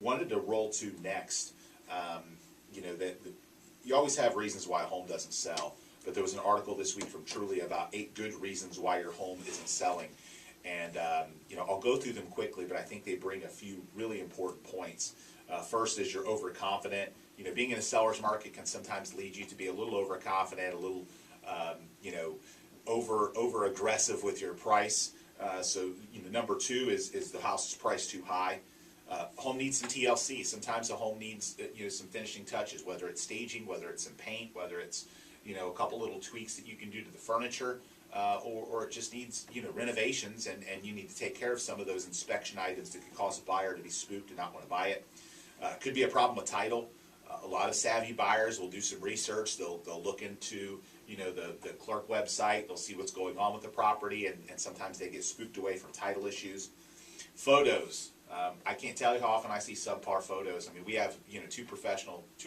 wanted to roll to next, you know, that you always have reasons why a home doesn't sell, but there was an article this week from Truly about 8 good reasons why your home isn't selling. And, you know, I'll go through them quickly, but I think they bring a few really important points. First is you're overconfident. You know, being in a seller's market can sometimes lead you to be a little overconfident, a little, you know, over aggressive with your price. So, you know, number 2 is the house is priced too high. Home needs some TLC. Sometimes a home needs, you know, some finishing touches, whether it's staging, whether it's some paint, whether it's, you know, a couple little tweaks that you can do to the furniture. Or it just needs, you know, renovations, and you need to take care of some of those inspection items that could cause a buyer to be spooked and not want to buy it. Could be a problem with title. A lot of savvy buyers will do some research. They'll look into, you know, the clerk website. They'll see what's going on with the property, and sometimes they get spooked away from title issues. Photos. I can't tell you how often I see subpar photos. I mean, we have, you know, 2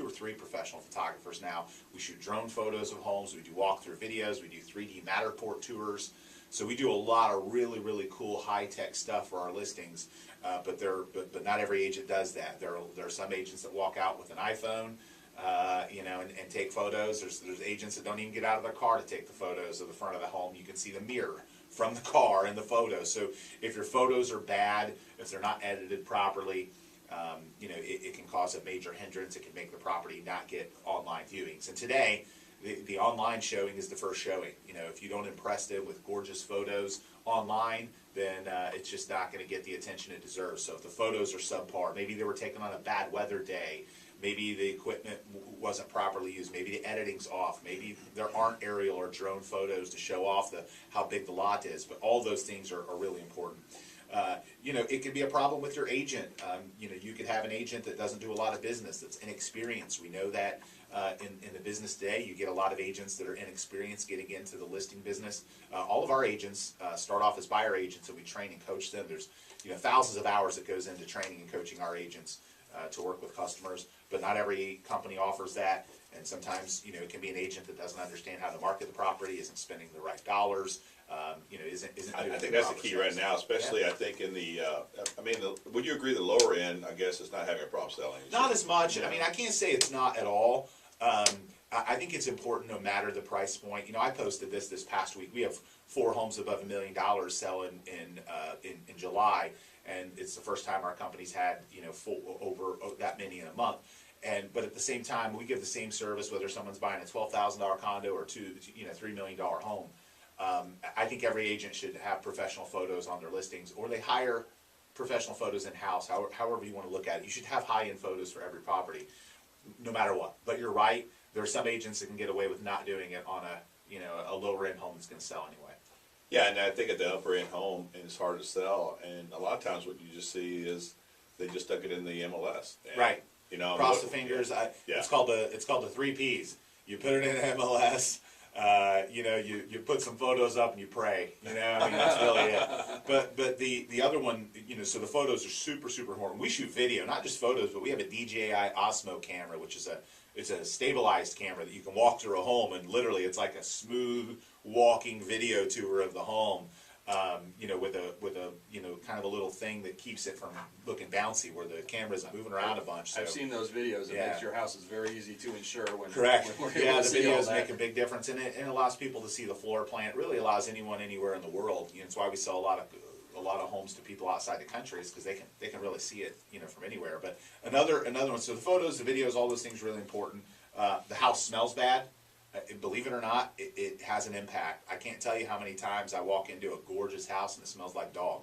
or 3 professional photographers now. We shoot drone photos of homes. We do walkthrough videos. We do 3D Matterport tours. So we do a lot of really, really cool high-tech stuff for our listings. But not every agent does that. There are some agents that walk out with an iPhone, you know, and take photos. There's agents that don't even get out of their car to take the photos of the front of the home. You can see the mirror from the car in the photo. So if your photos are bad, if they're not edited properly, you know, it can cause a major hindrance. It can make the property not get online viewings. And today, the online showing is the first showing. You know, if you don't impress them with gorgeous photos online, then it's just not going to get the attention it deserves. So if the photos are subpar, maybe they were taken on a bad weather day, maybe the equipment wasn't properly used, maybe the editing's off, maybe there aren't aerial or drone photos to show off how big the lot is, but all those things are really important. You know, it could be a problem with your agent. You know, you could have an agent that doesn't do a lot of business, that's inexperienced. We know that in the business today, you get a lot of agents that are inexperienced getting into the listing business. All of our agents start off as buyer agents, and we train and coach them. There's, you know, thousands of hours that goes into training and coaching our agents to work with customers, but not every company offers that. And sometimes, you know, it can be an agent that doesn't understand how to market the property, isn't spending the right dollars, you know, isn't I think that's the key right now, especially, yeah. I think in the, I mean, would you agree the lower end, I guess, is not having a problem selling? Not as much. Yeah. I mean, I can't say it's not at all. I think it's important no matter the price point. You know, I posted this past week. We have 4 homes above $1 million selling in July, and it's the first time our company's had, you know, over that many in a month. But at the same time, we give the same service whether someone's buying a $12,000 condo or $3 million home. I think every agent should have professional photos on their listings, or they hire professional photos in-house, however you want to look at it. You should have high-end photos for every property, no matter what. But you're right, there are some agents that can get away with not doing it on a lower-end home that's going to sell anyway. Yeah, and I think at the upper-end home, it's hard to sell, and a lot of times what you just see is they just stuck it in the MLS. And, right. You know, cross the fingers. Yeah. It's called the 3 Ps. You put it in MLS. You know, you put some photos up and you pray. You know, I mean, that's really it. But the other one, you know, so the photos are super important. We shoot video, not just photos, but we have a DJI Osmo camera, which is it's a stabilized camera that you can walk through a home, and literally it's like a smooth walking video tour of the home. You know, with a you know, kind of a little thing that keeps it from looking bouncy, where the camera's moving around a bunch. So, I've seen those videos. It makes your houses very easy to insure when. Correct. When the videos make a big difference, and it allows people to see the floor plan. It really allows anyone anywhere in the world. You know, it's why we sell a lot of homes to people outside the country, is because they can really see it, you know, from anywhere. But another one. So the photos, the videos, all those things are really important. The house smells bad. Believe it or not, it has an impact. I can't tell you how many times I walk into a gorgeous house and it smells like dog.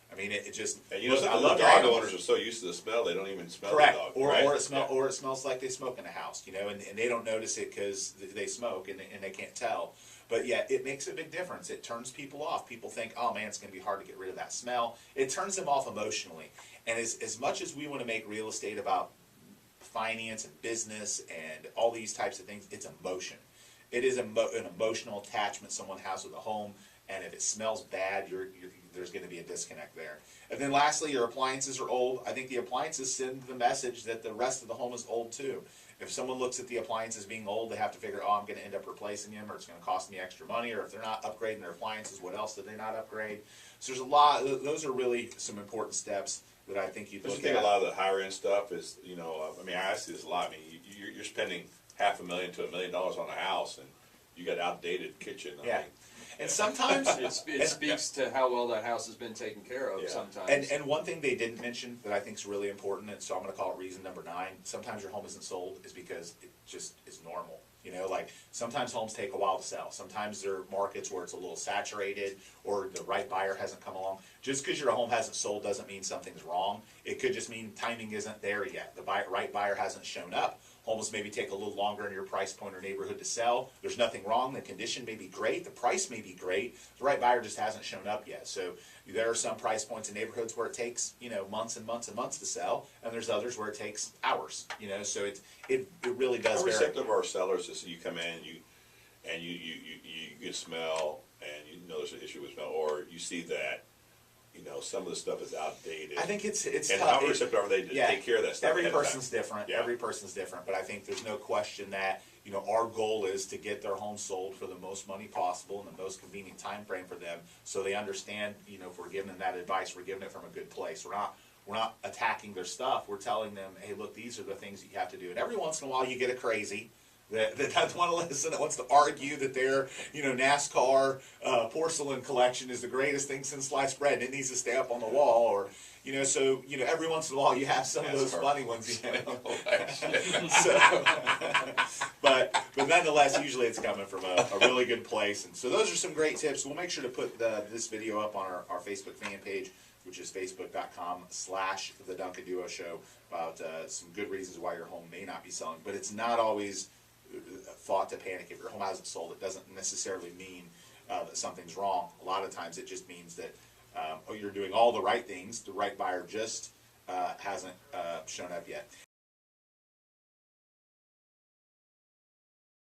I mean, it just. And you know, I love dog owners are so used to the smell, they don't even smell correct. The dog. Or it smells like they smoke in a house, you know, and they don't notice it because they smoke and they can't tell. But yeah, it makes a big difference. It turns people off. People think, oh man, it's going to be hard to get rid of that smell. It turns them off emotionally. And as much as we want to make real estate about finance and business and all these types of things, it's emotion. It is an emotional attachment someone has with a home, and if it smells bad, there's going to be a disconnect there. And then lastly, your appliances are old. I think the appliances send the message that the rest of the home is old too. If someone looks at the appliances being old, they have to figure, oh, I'm going to end up replacing them, or it's going to cost me extra money, or if they're not upgrading their appliances, what else did they not upgrade? So there's a lot. Those are really some important steps that I think you'd But you look think at. a lot of the higher end stuff is, you know, I mean, I see this a lot. I mean, you're spending $500,000 to $1 million on a house, and you got outdated kitchen. I Yeah. mean, And sometimes It speaks to how well that house has been taken care of Yeah. sometimes. And one thing they didn't mention that I think is really important, and so I'm going to call it reason number 9. Sometimes your home isn't sold is because it just is normal. You know, like sometimes homes take a while to sell. Sometimes there are markets where it's a little saturated or the right buyer hasn't come along. Just because your home hasn't sold doesn't mean something's wrong. It could just mean timing isn't there yet. The right buyer hasn't shown up. Homes maybe take a little longer in your price point or neighborhood to sell. There's nothing wrong. The condition may be great. The price may be great. The right buyer just hasn't shown up yet. So there are some price points in neighborhoods where it takes, you know, months and months and months to sell, and there's others where it takes hours. You know, so it really does how vary. receptive are sellers is you come in, you get smell, and you know there's an issue with smell, or you see that, you know, some of the stuff is outdated. I think it's and tough. how receptive are they to take care of that stuff? Every ahead of time? person's different. Yeah. Every person's different, but I think there's no question that, you know, our goal is to get their home sold for the most money possible in the most convenient time frame for them, so they understand, you know, if we're giving them that advice, we're giving it from a good place. We're not attacking their stuff. We're telling them, hey, look, these are the things that you have to do. And every once in a while, you get a crazy that doesn't want to listen, that wants to argue that their, you know, NASCAR porcelain collection is the greatest thing since sliced bread and it needs to stay up on the wall, or, you know, so, you know, every once in a while you have some of those NASCAR funny ones, you know. So, but nonetheless, usually it's coming from a really good place. And so those are some great tips. We'll make sure to put this video up on our Facebook fan page, which is facebook.com/The Duncan Duo Show, about some good reasons why your home may not be selling. But it's not always thought to panic. If your home hasn't sold, it doesn't necessarily mean that something's wrong. A lot of times it just means that you're doing all the right things, the right buyer just hasn't shown up yet.